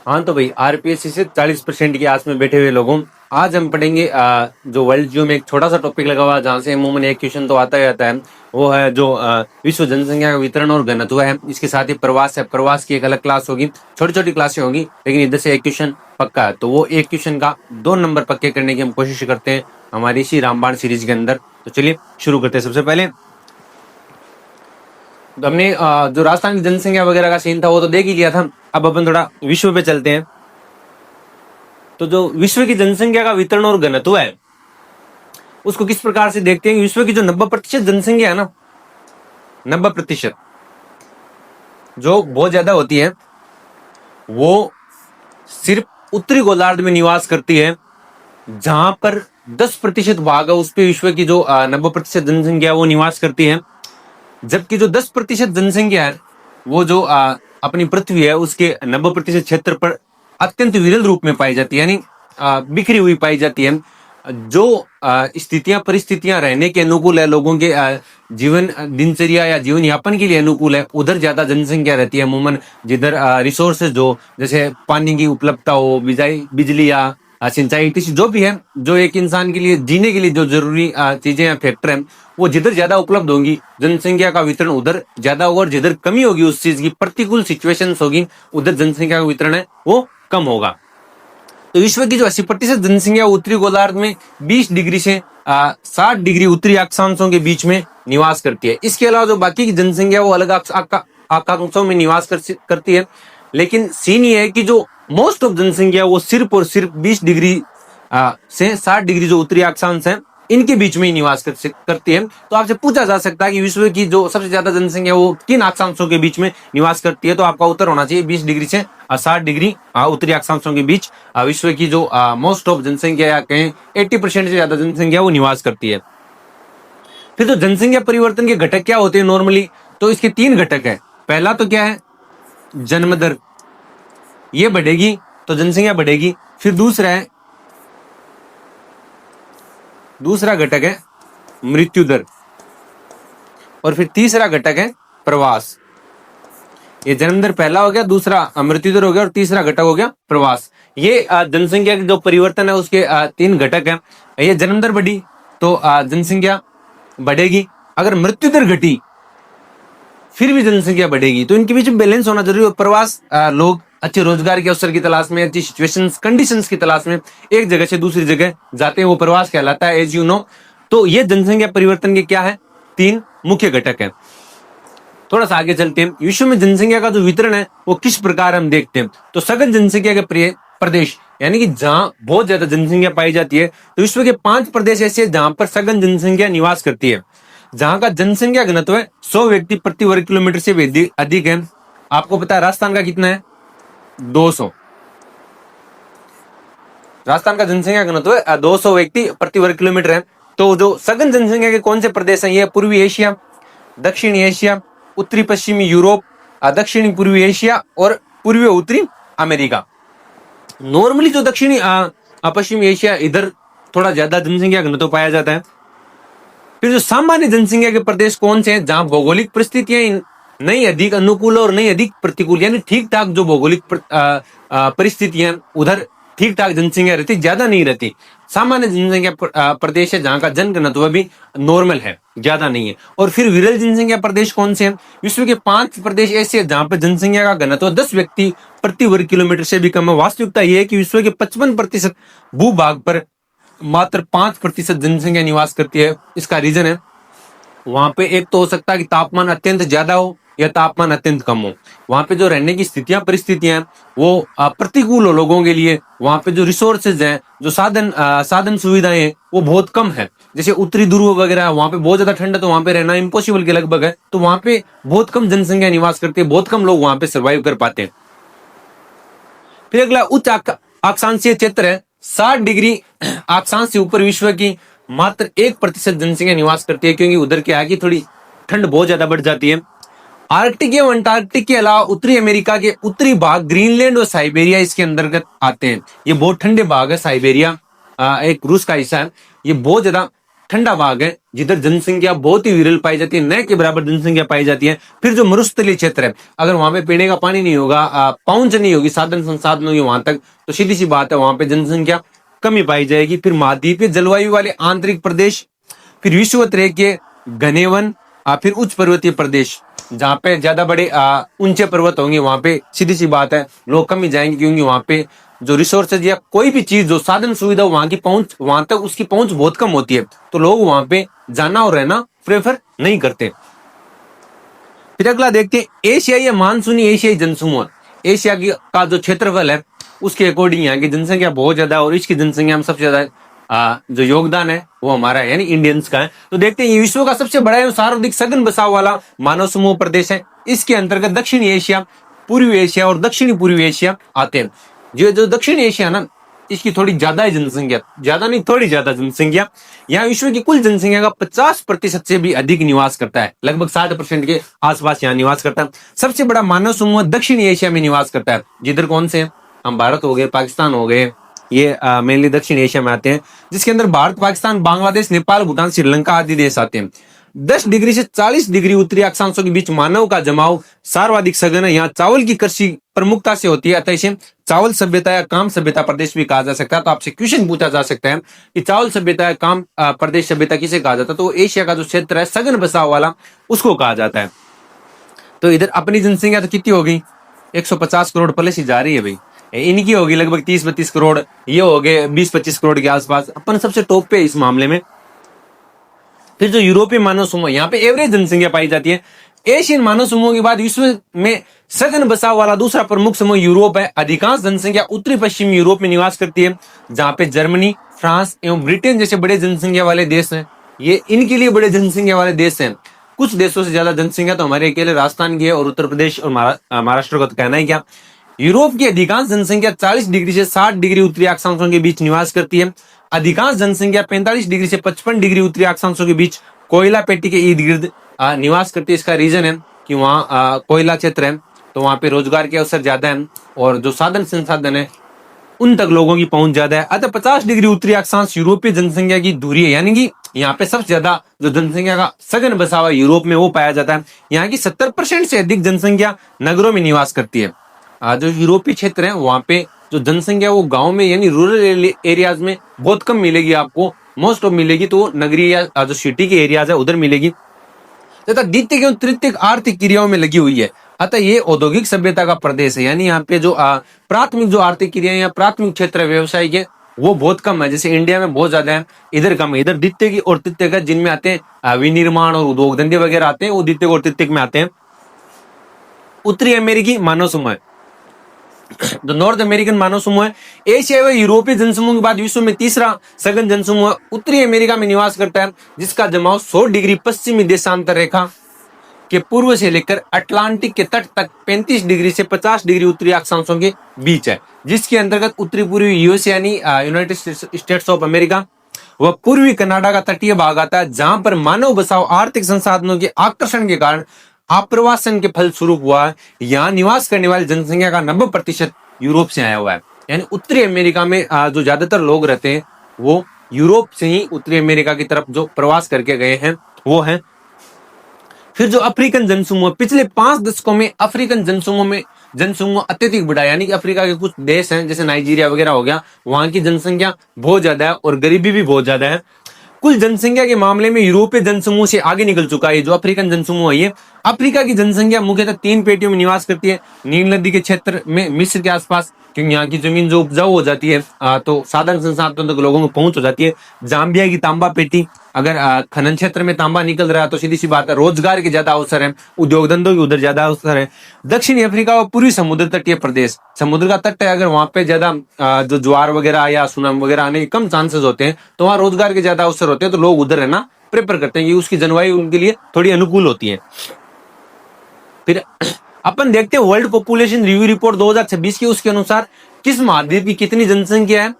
हाँ तो भाई आरपीएससी से 40% की आस में बैठे हुए लोगों, आज हम पढ़ेंगे जो वर्ल्ड जियो में एक छोटा सा टॉपिक लगा हुआ है, जहाँ से अमूमन एक क्वेश्चन तो आता ही आता है। वो है जो विश्व जनसंख्या का वितरण और घनत्व है। इसके साथ ही प्रवास है, प्रवास की एक अलग क्लास होगी, छोटी छोटी क्लासें होगी, लेकिन इधर से एक क्वेश्चन पक्का है। तो वो एक क्वेश्चन का 2 नंबर पक्के करने की हम कोशिश करते हैं हमारी इसी रामबाण सीरीज के अंदर। तो चलिए शुरू करते हैं। सबसे पहले तो हमने जो राजस्थान की जनसंख्या वगैरह का सीन था वो तो देख ही लिया था। अब अपन थोड़ा विश्व पे चलते हैं। तो जो विश्व की जनसंख्या का वितरण और घनत्व है उसको किस प्रकार से देखते हैं। विश्व की जो 90% जनसंख्या है ना, 90% जो बहुत ज्यादा होती है, वो सिर्फ उत्तरी गोलार्ध में निवास करती है, जहां पर 10% भाग है उस पे विश्व की जो 90% जनसंख्या वो निवास करती है। जबकि जो 10% जनसंख्या है वो जो अपनी पृथ्वी है उसके 90% क्षेत्र पर अत्यंत विरल रूप में पाई जाती है, यानी बिखरी हुई पाई जाती है। जो स्थितियां परिस्थितियां रहने के अनुकूल है, लोगों के जीवन दिनचर्या या जीवन यापन के लिए अनुकूल है, उधर ज्यादा जनसंख्या रहती है अमूमन। जिधर रिसोर्सेज जो जैसे पानी की उपलब्धता हो, बिजली या सिंचाई कृषि जो भी है, जो एक इंसान के लिए जीने के लिए जो जरूरी चीजें या फैक्टर है, वो जिधर ज्यादा उपलब्ध होंगी जनसंख्या का वितरण उधर ज्यादा होगा, और जिधर कमी होगी उस चीज की प्रतिकूल सिचुएशंस होगी उधर जनसंख्या का वितरण है वो कम होगा। तो विश्व की जो 80% जनसंख्या उत्तरी गोलार्ध में 20 डिग्री से 60 डिग्री उत्तरी अक्षांशों के बीच में निवास करती है। इसके अलावा जो बाकी की जनसंख्या वो अलग अक्षांशों में निवास करती है। लेकिन सीन ये है कि जो मोस्ट ऑफ जनसंख्या वो सिर्फ और सिर्फ 20 डिग्री से 60 डिग्री जो उत्तरी अक्षांश है इनके बीच में ही निवास करती है। तो आपसे पूछा जा सकता है कि विश्व की जो सबसे ज्यादा जनसंख्या वो किन अक्षांशों के बीच में निवास करती है, तो आपका उत्तर होना चाहिए 20 डिग्री से 60 डिग्री उत्तरी अक्षांशों के बीच विश्व की जो मोस्ट ऑफ जनसंख्या या कहें 80% से ज्यादा जनसंख्या वो निवास करती है। फिर तो जनसंख्या परिवर्तन के घटक क्या होते हैं नॉर्मली, तो इसके 3 घटक है। पहला तो क्या है, जन्म दर, ये बढ़ेगी तो जनसंख्या बढ़ेगी। फिर दूसरा घटक है मृत्यु दर, और फिर तीसरा घटक है प्रवास। ये जन्म दर पहला हो गया, दूसरा मृत्यु दर हो गया, और तीसरा घटक हो गया प्रवास। ये जनसंख्या के जो परिवर्तन है उसके 3 घटक हैं। ये जन्म दर बढ़ी तो जनसंख्या बढ़ेगी, अगर मृत्यु दर घटी फिर भी जनसंख्या बढ़ेगी। तो इनके बीच में बैलेंस होना जरूरी है। प्रवास लोग अच्छे रोजगार के अवसर की तलाश में, अच्छी सिचुएशंस कंडीशंस की तलाश में एक जगह से दूसरी जगह जाते हैं, वो प्रवास कहलाता है, एज यू नो। तो ये जनसंख्या परिवर्तन के क्या है, 3 मुख्य घटक है। थोड़ा सा आगे चलते हैं। विश्व में जनसंख्या का जो वितरण है वो किस प्रकार हम देखते हैं। तो सघन जनसंख्या के प्रदेश, यानी कि जहां बहुत ज्यादा जनसंख्या पाई जाती है, तो विश्व के 5 प्रदेश ऐसे हैं जहां पर सघन जनसंख्या निवास करती है, जहां का जनसंख्या घनत्व है 100 व्यक्ति प्रति वर्ग किलोमीटर से भी अधिक है। आपको पता है राजस्थान का कितना है, 200। राजस्थान का जनसंख्या घनत्व है 200 व्यक्ति प्रति वर्ग किलोमीटर है। तो जो सघन जनसंख्या के कौन से प्रदेश हैं, ये पूर्वी एशिया, दक्षिणी एशिया, उत्तरी पश्चिमी यूरोप, दक्षिणी पूर्वी एशिया और पूर्वी उत्तरी अमेरिका। नॉर्मली जो दक्षिणी पश्चिमी एशिया, इधर थोड़ा ज्यादा जनसंख्या घनत्व पाया जाता है। फिर जो सामान्य जनसंख्या के प्रदेश कौन से हैं, जहां भौगोलिक परिस्थितियां नहीं अधिक अनुकूल और नहीं अधिक प्रतिकूल, यानी ठीक ठाक जो भौगोलिक परिस्थितियां उधर ठीक ठाक जनसंख्या रहती, ज्यादा नहीं रहती। सामान्य जनसंख्या प्रदेश है जहां का जनघनत्व भी नॉर्मल है, ज्यादा नहीं है। और फिर विरल जनसंख्या प्रदेश कौन से हैं, विश्व के 5 प्रदेश ऐसे हैं जहां पर जनसंख्या का घनत्व 10 व्यक्ति प्रति वर्ग किलोमीटर से भी कम है। वास्तविकता यह है कि विश्व के 55% भूभाग पर मात्र 5% जनसंख्या निवास करती है। इसका रीजन है, वहां पे एक तो हो सकता है कि तापमान अत्यंत ज्यादा हो या तापमान अत्यंत कम हो। वहां पे जो रहने की परिस्थितियां वो प्रतिकूल हो लोगों के लिए। वहां पे जो रिसोर्सेज हैं, जो साधन सुविधाएं हैं, वो बहुत कम है। जैसे उत्तरी ध्रुव वगैरह, वहां पे बहुत ज्यादा ठंड है, तो वहां पे रहना इम्पॉसिबल के लगभग है। तो वहां पे बहुत कम जनसंख्या निवास करती है, बहुत कम लोग वहां पे सर्वाइव कर पाते हैं। फिर अगला उच्च अक्षांशीय क्षेत्र है, 60 डिग्री अक्षांश से ऊपर विश्व की मात्र 1% जनसंख्या निवास करती है, क्योंकि उधर क्या है कि थोड़ी ठंड बहुत ज्यादा बढ़ जाती है। आर्कटिक एवं अंटार्कटिक के अलावा उत्तरी अमेरिका के उत्तरी भाग, ग्रीनलैंड और साइबेरिया इसके अंतर्गत आते हैं। ये बहुत ठंडे भाग है। साइबेरिया एक रूस का हिस्सा है, ये बहुत ज्यादा ठंडा भाग है जिधर जनसंख्या बहुत ही विरल पाई जाती है, न के बराबर जनसंख्या पाई जाती है। फिर जो मरुस्थलीय क्षेत्र है, अगर वहां पे पीने का पानी नहीं होगा, पहुंच नहीं होगी साधन संसाधनों की वहां तक, तो सीधी सी बात है वहां पे जनसंख्या कमी पाई जाएगी। फिर महाद्वीपीय जलवायु वाले आंतरिक प्रदेश, फिर विश्ववत के घने वन, फिर उच्च पर्वतीय प्रदेश जहाँ पे ज्यादा बड़े ऊंचे पर्वत होंगे, वहां पे सीधी सी बात है लोग कम ही जाएंगे, क्योंकि वहां पे जो रिसोर्सेज या कोई भी चीज जो साधन सुविधा वहां की पहुंच, वहां तक उसकी पहुंच बहुत कम होती है, तो लोग वहां पे जाना और रहना प्रेफर नहीं करते। फिर अगला देखते हैं एशियाई या मानसूनी एशियाई जनसमूह। एशिया की का जो क्षेत्रफल है उसके अकॉर्डिंग यहाँ की जनसंख्या बहुत ज्यादा है, और इसकी जनसंख्या में सबसे ज्यादा जो योगदान है वो हमारा यानी इंडियंस का है। तो देखते हैं ये विश्व का सबसे बड़ा है सर्वाधिक सघन बसाव वाला मानव समूह प्रदेश है। इसके अंतर्गत दक्षिणी एशिया, पूर्वी एशिया और दक्षिणी पूर्वी एशिया आते हैं। जो दक्षिण एशिया ना, इसकी थोड़ी ज्यादा है जनसंख्या, ज्यादा नहीं थोड़ी ज्यादा जनसंख्या। यहाँ विश्व की कुल जनसंख्या का 50% से भी अधिक निवास करता है, लगभग 60% के आसपास यहाँ निवास करता है। सबसे बड़ा मानव समूह दक्षिणी एशिया में निवास करता है, जिधर कौन से हम भारत हो गए, पाकिस्तान हो गए, ये मेनली दक्षिण एशिया में आते हैं, जिसके अंदर भारत, पाकिस्तान, बांग्लादेश, नेपाल, भूटान, श्रीलंका आदि देश आते हैं। 10 डिग्री से 40 डिग्री उत्तरी अक्षांशों के बीच मानव का जमाव सर्वाधिक सघन है। यहाँ चावल की कृषि प्रमुखता से होती है, अतः इसे चावल सभ्यता या काम सभ्यता प्रदेश भी कहा जा सकता है। तो आपसे क्वेश्चन पूछा जा सकता है कि चावल सभ्यता या काम प्रदेश सभ्यता किसे कहा जाता है, तो एशिया का जो क्षेत्र है सघन बसाव वाला उसको कहा जाता है। तो इधर अपनी जनसंख्या तो कितनी होगी, 150 करोड़ प्लस ही जा रही है भाई, इनकी होगी लगभग 30-32 करोड़, ये हो गए 20-25 करोड़ के आसपास, अपन सबसे टॉप पे इस मामले में। फिर जो यूरोपीय मानव समूह, यहाँ पे एवरेज जनसंख्या पाई जाती है। एशियन मानव समूह के बाद विश्व में सघन बसाव वाला दूसरा प्रमुख समूह यूरोप है। अधिकांश जनसंख्या उत्तरी पश्चिमी यूरोप में निवास करती है, जहाँ पे जर्मनी, फ्रांस एवं ब्रिटेन जैसे बड़े जनसंख्या वाले देश हैं, ये इनके लिए बड़े जनसंख्या वाले देश हैं। कुछ देशों से ज्यादा जनसंख्या तो हमारे अकेले राजस्थान की है, और उत्तर प्रदेश और महाराष्ट्र का तो कहना ही क्या। यूरोप की अधिकांश जनसंख्या 40 डिग्री से 60 डिग्री उत्तरी अक्षांशों के बीच निवास करती है। अधिकांश जनसंख्या 45 डिग्री से 55 डिग्री उत्तरी अक्षांशों के बीच कोयला पेटी के इर्द गिर्द निवास करती है। इसका रीजन है कि वहाँ कोयला क्षेत्र है, तो वहाँ पे रोजगार के अवसर ज्यादा है, और जो साधन संसाधन है उन तक लोगों की पहुंच ज्यादा है। अतः 50 डिग्री उत्तरी अक्षांश यूरोपीय जनसंख्या की दूरी है, यानी कि यहाँ पे सबसे ज्यादा जो जनसंख्या का सघन बसा हुआ यूरोप में वो पाया जाता है। यहाँ की 70% से अधिक जनसंख्या नगरों में निवास करती है। जो यूरोपीय क्षेत्र है वहाँ पे जो जनसंख्या वो गांव में यानी रूरल एरियाज में बहुत कम मिलेगी, आपको मोस्ट ऑफ मिलेगी तो नगरीय या जो सिटी के एरियाज है उधर मिलेगी, तथा द्वितीयक एवं तृतीयक आर्थिक क्रियाओं में लगी हुई है। अतः ये औद्योगिक सभ्यता का प्रदेश है, यानी यहाँ पे जो प्राथमिक जो आर्थिक क्रियाएं या प्राथमिक क्षेत्र व्यवसाय के वो बहुत कम है। जैसे इंडिया में बहुत ज्यादा है, इधर कम है। इधर द्वितीयक और तृतीयक जिनमें आते हैं विनिर्माण और उद्योग धंधे वगैरह आते हैं, वो द्वितीयक और तृतीयक में आते हैं। उत्तरी अमेरिकी मानव समूह, जो नॉर्थ अमेरिकन मानव समूह है, एशिया व यूरोपीय जनसमूह के बाद विश्व में तीसरा सघन जनसमूह उत्तरी अमेरिका में निवास करता है, जिसका जमाव 100 डिग्री पश्चिमी देशांतर रेखा के पूर्व से लेकर अटलांटिक के तट तक 35 डिग्री से 50 डिग्री उत्तरी अक्षांशों के बीच है, जिसके अंतर्गत उत्तरी पूर्वी यूएस यानी यूनाइटेड स्टेट्स ऑफ अमेरिका व पूर्वी कनाडा का तटीय भाग आता है, जहां पर मानव बसाव आर्थिक संसाधनों के आकर्षण के कारण आप्रवासन के फल स्वरूप हुआ है। यहाँ निवास करने वाली जनसंख्या का 90% यूरोप से आया हुआ है, यानी उत्तरी अमेरिका में जो ज्यादातर लोग रहते हैं वो यूरोप से ही उत्तरी अमेरिका की तरफ जो प्रवास करके गए हैं वो है। फिर जो अफ्रीकन जनसमूह, पिछले 5 दशकों में अफ्रीकन जनसमूह अत्यधिक बढ़ा, यानी कि अफ्रीका के कुछ देश हैं जैसे नाइजीरिया वगैरह हो गया, वहां की जनसंख्या बहुत ज्यादा है और गरीबी भी बहुत ज्यादा है। कुल जनसंख्या के मामले में यूरोपीय जनसमूह से आगे निकल चुका है जो अफ्रीकन जनसमूह है। ये अफ्रीका की जनसंख्या मुख्यतः 3 पेटियों में निवास करती है। नील नदी के क्षेत्र में, मिस्र के आसपास, क्योंकि यहाँ की जमीन जो उपजाऊ हो जाती है तो साधन संसाधन तक लोगों को पहुंच हो जाती है। जाम्बिया की तांबा पेटी, अगर खनन क्षेत्र में तांबा निकल रहा है तो सीधी सी बात है रोजगार के ज्यादा अवसर है, उद्योग धंधों के उधर ज्यादा अवसर है। दक्षिणी अफ्रीका और पूर्वी समुद्र तटीय प्रदेश, समुद्र का तट है, अगर वहां पे ज्यादा जो ज्वार वगैरह या सुनामी वगैरह आने के कम चांसेस होते हैं तो वहाँ रोजगार के ज्यादा अवसर होते हैं, तो लोग उधर रहना प्रेफर करते हैं, उसकी जलवायु उनके लिए थोड़ी अनुकूल होती है। फिर अपन देखते हैं वर्ल्ड पॉपुलेशन रिव्यू रिपोर्ट 2026 की, उसके अनुसार किस महाद्वीप की कितनी जनसंख्या है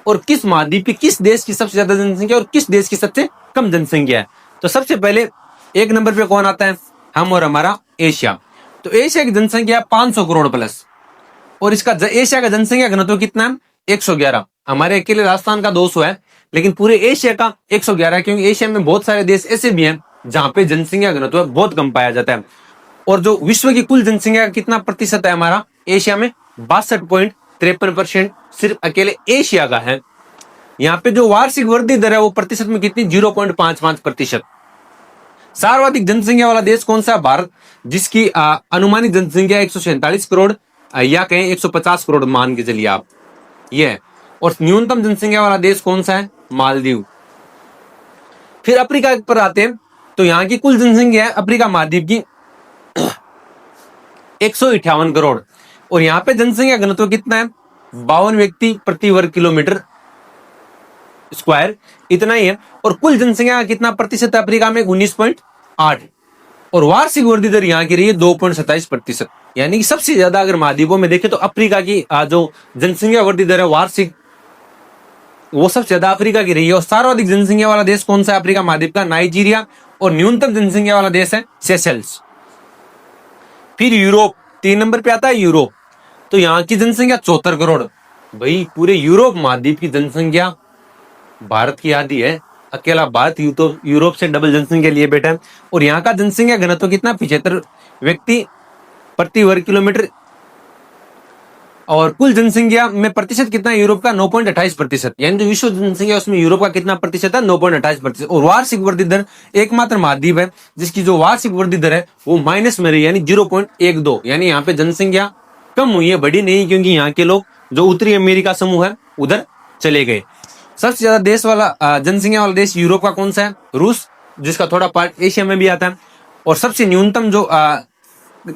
और किस महाद्वीप की किस देश की सबसे ज्यादा जनसंख्या और किस देश की सबसे कम जनसंख्या है। तो सबसे पहले 1 नंबर पे कौन आता है, हम और हमारा एशिया। तो एशिया की जनसंख्या 500 करोड़ प्लस, और इसका एशिया का जनसंख्या घनत्व कितना है 111। हमारे अकेले राजस्थान का 200 है, लेकिन पूरे एशिया का 111, क्योंकि एशिया में बहुत सारे देश ऐसे भी हैं जहां पे जनसंख्या घनत्व बहुत कम पाया जाता है। और जो विश्व की कुल जनसंख्या का कितना प्रतिशत है हमारा एशिया में, 62.53% सिर्फ अकेले एशिया का है। यहाँ पे जो वार्षिक वृद्धि दर है वो प्रतिशत में कितनी, 0.55%। सर्वाधिक जनसंख्या वाला देश कौन सा है, भारत, जिसकी अनुमानित जनसंख्या 147 करोड़ या कहें 150 करोड़ मान के चलिए आप, ये है। और न्यूनतम जनसंख्या वाला देश कौन सा है, मालदीव। फिर अफ्रीका पर आते हैं, तो यहाँ की कुल जनसंख्या है अफ्रीका महाद्वीप की 158 करोड़, और यहाँ पे जनसंख्या घनत्व कितना है, 52 व्यक्ति प्रति वर्ग किलोमीटर स्क्वायर, इतना ही है। और कुल जनसंख्या का कितना प्रतिशत है अफ्रीका में, 19.8, और वार्षिक वृद्धि दर यहाँ की रही है 2.27%। यानी कि सबसे ज्यादा अगर महाद्वीपों में देखें तो अफ्रीका की जो जनसंख्या वृद्धि दर है वार्षिक, वो सबसे ज्यादा अफ्रीका की रही है। और सर्वाधिक जनसंख्या वाला देश कौन सा है अफ्रीका महाद्वीप का, नाइजीरिया, और न्यूनतम जनसंख्या वाला देश है सेशेल्स। फिर यूरोप 3 नंबर पे आता है यूरोप, तो यहाँ की जनसंख्या 74 करोड़। भाई पूरे यूरोप महाद्वीप की जनसंख्या भारत की आधी है, अकेला भारत तो यूरोप से डबल जनसंख्या लिए बैठा है। और यहाँ का जनसंख्या घनत्व कितना, 75 व्यक्ति प्रति वर्ग किलोमीटर, और कुल जनसंख्या में प्रतिशत कितना है यूरोप का, 9.28%। यानी जो विश्व जनसंख्या उसमें यूरोप का कितना प्रतिशत है, 9.28%। और वार्षिक वृद्धि दर एकमात्र महाद्वीप है जिसकी जो वार्षिक वृद्धि दर है वो माइनस में रही, यानी 0.12। यानी यहाँ पे जनसंख्या कम हुई है, बढ़ी नहीं, क्योंकि यहाँ के लोग जो उत्तरी अमेरिका समूह है उधर चले गए। सबसे ज्यादा देश वाला जनसंख्या वाला देश यूरोप का कौन सा है, रूस, जिसका थोड़ा पार्ट एशिया में भी आता है। और सबसे न्यूनतम जो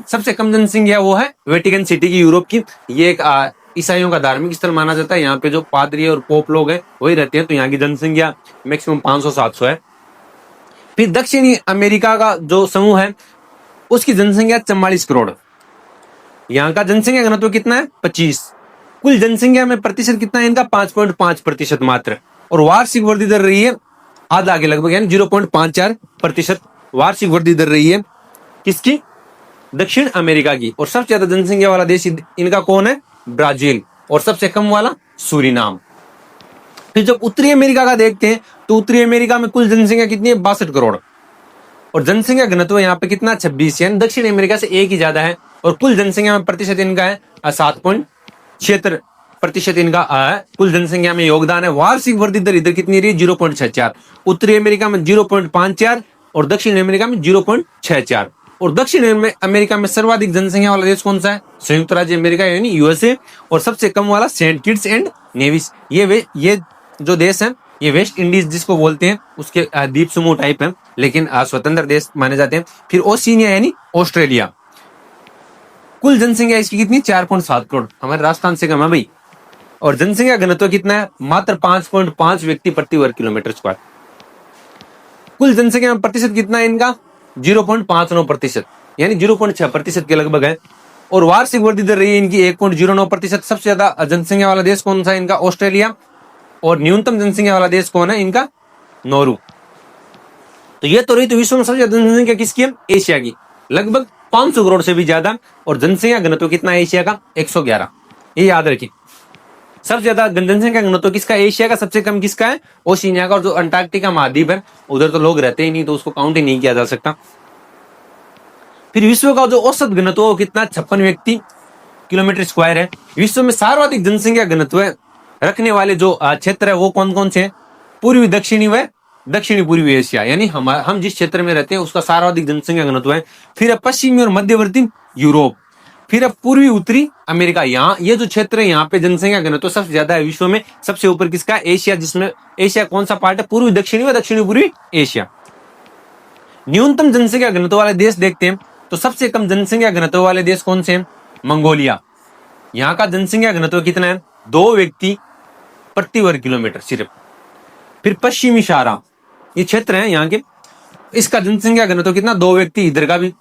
सबसे कम जनसंख्या वो है वेटिकन सिटी की यूरोप की। ये एक ईसाइयों का धार्मिक स्थल माना जाता है, यहाँ पे जो पादरी और पोप लोग हैं वही रहते हैं, तो यहाँ की जनसंख्या मैक्सिमम 500-700 है। फिर दक्षिणी अमेरिका का जो समूह है उसकी जनसंख्या 44 करोड़, यहाँ का जनसंख्या घनत्व कितना है, 25। कुल जनसंख्या में प्रतिशत कितना है इनका, 5.5% मात्र। और वार्षिक वृद्धि दर रही है आधा के लगभग, यानी 0.54% वार्षिक वृद्धि दर रही है किसकी, दक्षिण अमेरिका की। और सबसे ज्यादा जनसंख्या वाला देश इनका कौन है, ब्राजील, और सबसे कम वाला सूरीनाम। फिर जब उत्तरी अमेरिका का देखते हैं तो उत्तरी अमेरिका में कुल जनसंख्या कितनी है, 62 करोड़, और जनसंख्या घनत्व यहाँ पे कितना, 26, यानी दक्षिण अमेरिका से एक ही ज्यादा है। और कुल जनसंख्या में प्रतिशत इनका है 7.76% इनका कुल जनसंख्या में योगदान है। वार्षिक वृद्धि दर इधर कितनी रही, 0.64, उत्तरी अमेरिका में 0.54 और दक्षिण अमेरिका में 0.64। और दक्षिण अमेरिका में सर्वाधिक जनसंख्या वाला देश कौन सा है, संयुक्त राज्य अमेरिका यानी यूएसए, और सबसे कम वाला सेंट किट्स एंड नेविस। ये जो देश है ये वेस्ट इंडीज जिसको बोलते हैं उसके द्वीप समूह टाइप है, लेकिन स्वतंत्र देश माने जाते हैं। फिर ओशिनिया यानी ऑस्ट्रेलिया, कुल जनसंख्या इसकी कितनी, 4.7 करोड़, हमारे राजस्थान से कम है भाई। और जनसंख्या घनत्व कितना है, मात्र 5.5 व्यक्ति प्रति वर्ग किलोमीटर स्क्वायर। कुल जनसंख्या में प्रतिशत कितना है इनका, 0.59%, यानी 0.6% के लगभग है। और वार्षिक वृद्धि दर रही है इनकी 1.09%। सबसे ज्यादा जनसंख्या वाला देश कौन सा है इनका, ऑस्ट्रेलिया, और न्यूनतम जनसंख्या वाला देश कौन है इनका, नोरू। तो ये तो रही तो विश्व में सबसे ज्यादा जनसंख्या किसकी है, एशिया की, लगभग 500 करोड़ से भी ज्यादा। और जनसंख्या घनत्व कितना है एशिया का, 111, ये याद रखिए। सबसे ज्यादा जनसंख्या घनत्व किसका, एशिया का, सबसे कम किसका है, ओशिनिया का। और जो अंटार्कटिका महाद्वीप है उधर तो लोग रहते ही नहीं, तो उसको काउंट ही नहीं किया जा सकता। फिर विश्व का जो औसत घनत्व वो कितना, 56 व्यक्ति किलोमीटर स्क्वायर है। विश्व में सर्वाधिक जनसंख्या घनत्व रखने वाले जो क्षेत्र है वो कौन कौन से हैं, पूर्वी दक्षिणी व दक्षिणी पूर्वी एशिया, यानी हम जिस क्षेत्र में रहते हैं उसका सर्वाधिक जनसंख्या घनत्व है। फिर अब पश्चिमी और मध्यवर्ती यूरोप, फिर अब पूर्वी उत्तरी अमेरिका। यहाँ ये जो क्षेत्र है यहाँ पे जनसंख्या घनत्व सबसे ज्यादा है विश्व में। सबसे ऊपर किसका, एशिया, जिसमें एशिया कौन सा पार्ट है, पूर्वी दक्षिणी व दक्षिणी पूर्वी एशिया। न्यूनतम जनसंख्या घनत्व वाले देश देखते हैं तो सबसे कम जनसंख्या घनत्व वाले देश कौन से हैं, मंगोलिया। यहाँ का जनसंख्या घनत्व कितना है, 2 व्यक्ति प्रति वर्ग किलोमीटर सिर्फ। फिर पश्चिमी सहारा ये क्षेत्र है यहाँ के, इसका जनसंख्या घनत्व कितना, 2 व्यक्ति। इधर का भी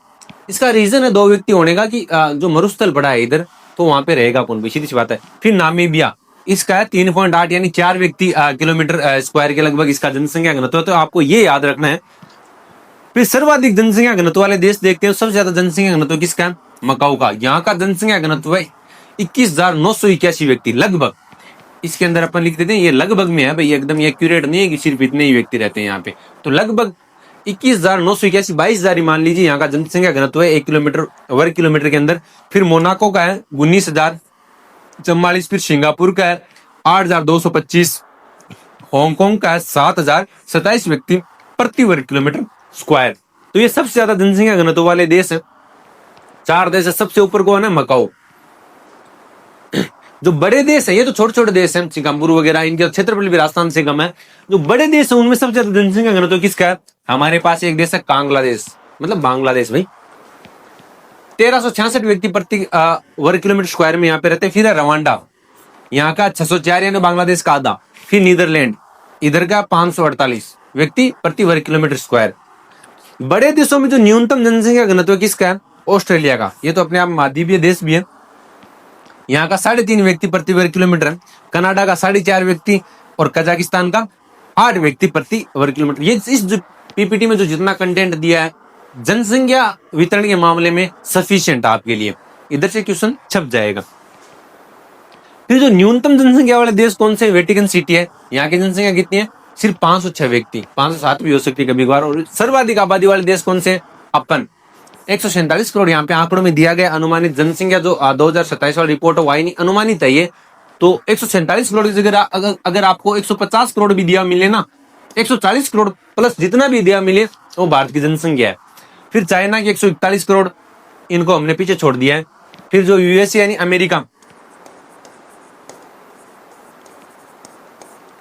इसका रीजन है 2 व्यक्ति होने का कि जो मरुस्थल पड़ा है इधर, तो वहां पे रहेगा कौन भी, सीधी सी बात है। फिर नामीबिया, इसका है 3.8, यानी 4 व्यक्ति किलोमीटर स्क्वायर के लगभग इसका जनसंख्या घनत्व है, तो आपको ये याद रखना है। फिर सर्वाधिक जनसंख्या घनत्व वाले देश देखते हैं, सबसे ज्यादा जनसंख्या घनत्व किसका है, मकाऊ का। यहाँ का जनसंख्या घनत्व है 21,981 व्यक्ति लगभग। इसके अंदर अपन लिख देते हैं ये लगभग में है भाई, एकदम ये एक्यूरेट नहीं है कि सिर्फ इतने ही व्यक्ति रहते हैं यहाँ पे। तो लगभग 21,981 22,000 ही मान लीजिए यहाँ का जनसंख्या घनत्व है 1 किलोमीटर वर्ग किलोमीटर के अंदर। फिर मोनाको का है 19,044, फिर सिंगापुर का है 8,225, हांगकांग का है 7,027 व्यक्ति प्रति वर्ग किलोमीटर स्क्वायर। तो ये सबसे ज्यादा जनसंख्या घनत्व वाले देश है। 4 देश है, सबसे ऊपर कौन है? मकाओ। जो बड़े देश है, ये तो छोटे छोटे देश हैं, सिंगापुर वगैरह, इनका क्षेत्रफल भी राजस्थान से कम है। जो बड़े देश है उनमें सबसे ज्यादा जनसंख्या घनत्व किसका है? हमारे पास एक देश है बांग्लादेश, मतलब बांग्लादेश भाई। 1,366 व्यक्ति प्रति वर्ग किलोमीटर स्क्वायर में यहाँ पे रहते हैं। फिर है रवांडा, यहाँ का 604 यानी बांग्लादेश का आधा। फिर नीदरलैंड, इधर का 548 व्यक्ति प्रति वर्ग किलोमीटर स्क्वायर। बड़े देशों में जो न्यूनतम जनसंख्या घनत्व किसका है? ऑस्ट्रेलिया का। ये तो अपने आप महाद्वीपीय देश भी है, यहाँ का 3.5 व्यक्ति प्रति वर्ग किलोमीटर है। कनाडा का 4.5 व्यक्ति और कजाकिस्तान का 8 व्यक्ति प्रति वर्ग किलोमीटर। ये इस जो पीपीटी में जो जितना कंटेंट दिया है जनसंख्या वितरण के मामले में सफिशिएंट आपके लिए, इधर से क्वेश्चन छप जाएगा। फिर जो न्यूनतम जनसंख्या वाले देश कौन से? वेटिकन सिटी है, यहाँ की जनसंख्या कितनी है? सिर्फ 506 व्यक्ति, 507 भी हो सकती है कभी कभार। और सर्वाधिक आबादी वाले देश कौन से? अपन 147 करोड़ यहाँ पे आंकड़ों में दिया गया। अनुमानित जनसंख्या जो 2027 वाली रिपोर्ट है वाही नहीं अनुमानित है ये, तो 147 करोड़ की जगह अगर आपको 150 करोड़ भी दिया मिले ना, 140 करोड़ प्लस जितना भी दिया मिले वो भारत की जनसंख्या है। फिर चाइना की 141 करोड़, इनको हमने पीछे छोड़ दिया है। फिर जो यूएसए यानी अमेरिका,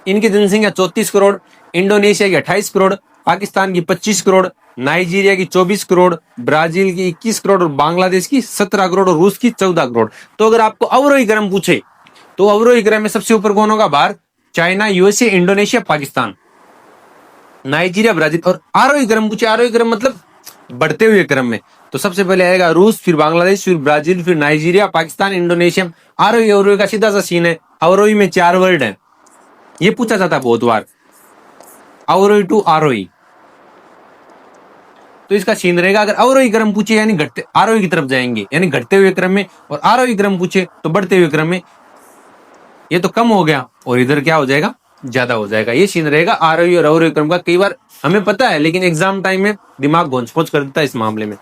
इनकी जनसंख्या 34 करोड़, इंडोनेशिया की 28 करोड़, पाकिस्तान की 25 करोड़, नाइजीरिया की 24 करोड़, ब्राजील की 21 करोड़ और बांग्लादेश की 17 करोड़ और रूस की 14 करोड़। तो अगर आपको अवरोही क्रम पूछे तो अवरोही क्रम में सबसे ऊपर कौन होगा? Bharat, China, USA, Indonesia, Pakistan, Nigeria, Brazil. और आरोही क्रम पूछे, आरोही क्रम मतलब बढ़ते हुए क्रम में, तो सबसे पहले आएगा रूस, फिर बांग्लादेश, फिर ब्राजील, फिर नाइजीरिया, पाकिस्तान, इंडोनेशिया। आरोही अवरोही का सीधा सा सीन है। अवरोही में 4 वर्ड है, ये पूछा जाता है बहुत बार, अवरोही टू आरोही। तो इसका सीन रहेगा, अगर अवरोही क्रम पूछे यानी घटते आरोही की तरफ जाएंगे यानी घटते हुए क्रम में, और आरोही क्रम पूछे तो बढ़ते हुए क्रम में। ये तो कम हो गया और इधर क्या हो जाएगा? ज्यादा हो जाएगा। ये सीन रहेगा आरोही और अवरोही क्रम का। कई बार हमें पता है लेकिन एग्जाम टाइम में दिमाग घोंच-पोंच कर देता है इस मामले में।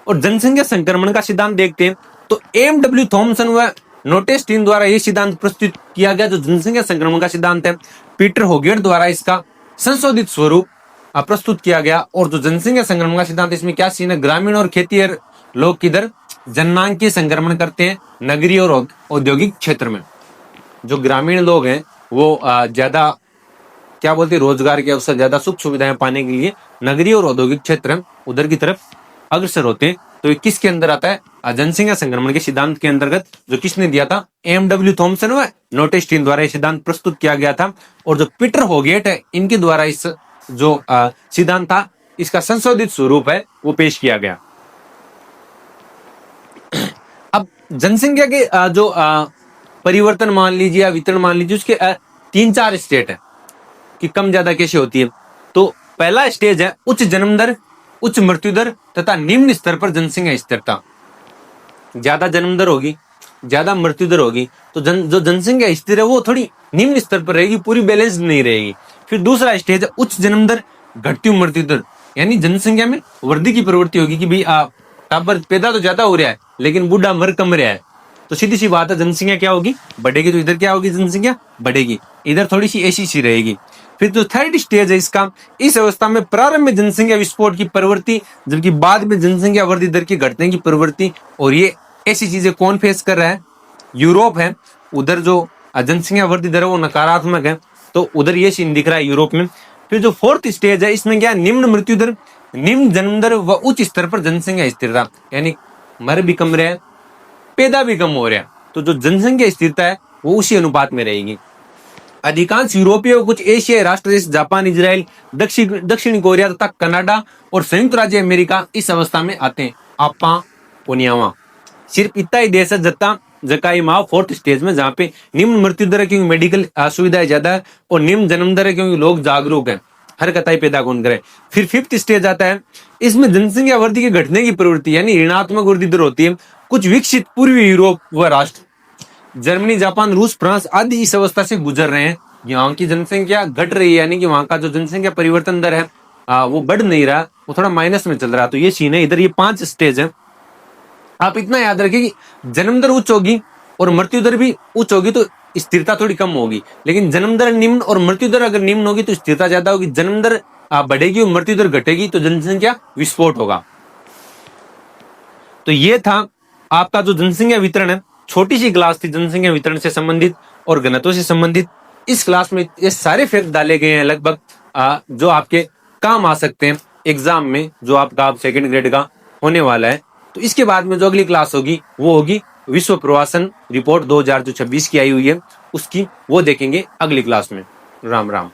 और जनसंख्या संक्रमण का सिद्धांत देखते हैं तो एम.डब्ल्यू. थॉमसन व नोटेस्टीन द्वारा यह सिद्धांत प्रस्तुत किया गया जो जनसंख्या संक्रमण का सिद्धांत है। पीटर होगेट द्वारा इसका संशोधित स्वरूप प्रस्तुत किया गया। और जो जनसंख्या संक्रमण का सिद्धांत, इसमें क्या सीन है? ग्रामीण और खेतीहर लोग किधर जननांगीय संक्रमण करते हैं? नगरीय और औद्योगिक क्षेत्र में। जो ग्रामीण लोग हैं वो ज्यादा क्या बोलते हैं, रोजगार के अवसर, ज्यादा सुख सुविधाएं पाने के लिए नगरीय और औद्योगिक क्षेत्र उधर की तरफ अग्रसर होते हैं। तो ये किसके अंदर आता है? जनसंख्या संक्रमण के सिद्धांत के अंतर्गत, जो किसने दिया था? एम.डब्ल्यू. थॉमसन व नोटेस्टीन द्वारा यह सिद्धांत प्रस्तुत किया गया था। और जो पीटर होगेट है, इनके द्वारा इस जो सिद्धांत था इसका संशोधित स्वरूप है वो पेश किया गया। अब जनसंख्या के जो परिवर्तन मान लीजिए या वितरण मान लीजिए, उसके 3-4 स्टेट है कि कम ज्यादा कैसे होती है। तो पहला स्टेज है उच्च जन्म दर, उच्च मृत्यु दर तथा निम्न स्तर पर जनसंख्या स्थिरता। ज्यादा जन्म दर होगी, ज्यादा मृत्यु दर होगी, तो जो जनसंख्या स्थिर है वो थोड़ी निम्न स्तर पर रहेगी, पूरी बैलेंस नहीं रहेगी। फिर दूसरा स्टेज है उच्च जन्म दर, घटती हुई मृत्यु दर, यानी जनसंख्या में वृद्धि की प्रवृत्ति होगी कि भाई टाबर पैदा तो ज्यादा हो रहा है लेकिन बूढ़ा मर कम रहा है। तो सीधी सी बात है, जनसंख्या क्या होगी? बढ़ेगी। तो इधर क्या होगी? जनसंख्या बढ़ेगी, इधर थोड़ी सी ऐसी सी रहेगी। फिर जो थर्ड स्टेज है इसका, इस अवस्था में प्रारंभ में जनसंख्या विस्फोट की प्रवृत्ति, जबकि बाद में जनसंख्या वृद्धि दर की घटने की प्रवृत्ति। और ये ऐसी चीजें कौन फेस कर रहा है? यूरोप है। उधर जो जनसंख्या वृद्धि दर है वो नकारात्मक है, तो उधर ये सीन दिख रहा है यूरोप में। फिर जो फोर्थ स्टेज है इसमें क्या? निम्न मृत्यु दर, निम्न जन्म दर व उच्च स्तर पर जनसंख्या स्थिरता, यानी मर भी कम रहे हैं, पैदा भी कम हो रहा है। तो जो जनसंख्या स्थिरता है वो उसी अनुपात में रहेगी। अधिकांश यूरोपीय, कुछ एशियाई राष्ट्र जैसे जापान, इजराइल, दक्षिण कोरिया तथा कनाडा और संयुक्त राज्य अमेरिका इस अवस्था में आते हैं। आपा पुनियावा सिर्फ इतना ही देश है जकाई माँ फोर्थ स्टेज में, जहाँ पे निम्न मृत्यु दर है क्योंकि मेडिकल सुविधाएं ज्यादा है, और निम्न जन्म दर है क्योंकि लोग जागरूक हैं, हर कताई पैदा कौन करे। फिर फिफ्थ स्टेज आता है, इसमें जनसंख्या वृद्धि के घटने की प्रवृत्ति यानी ऋणात्मक वृद्धि दर होती है। कुछ विकसित पूर्वी यूरोप व राष्ट्र जर्मनी, जापान, रूस, फ्रांस आदि इस अवस्था से गुजर रहे हैं। यहाँ की जनसंख्या घट रही है, यानी कि वहां का जो जनसंख्या परिवर्तन दर है वो बढ़ नहीं रहा, वो थोड़ा माइनस में चल रहा। तो ये सीन है इधर, ये 5 स्टेज है। आप इतना याद रखिए कि जन्म दर उच्च होगी और मृत्यु दर भी उच्च होगी तो स्थिरता थोड़ी कम होगी, लेकिन जन्म दर निम्न और मृत्यु दर अगर निम्न होगी तो स्थिरता ज्यादा होगी। जन्म दर बढ़ेगी और मृत्यु दर घटेगी तो जनसंख्या विस्फोट होगा। तो ये था आपका जो जनसंख्या वितरण है, छोटी सी क्लास थी जनसंख्या वितरण से संबंधित और घनत्व से संबंधित। इस क्लास में ये सारे फैक्ट डाले गए हैं लगभग, जो आपके काम आ सकते हैं एग्जाम में, जो आपका आप सेकंड ग्रेड का होने वाला है। तो इसके बाद में जो अगली क्लास होगी वो होगी विश्व प्रवासन रिपोर्ट 2026 की आई हुई है उसकी, वो देखेंगे अगली क्लास में। राम राम।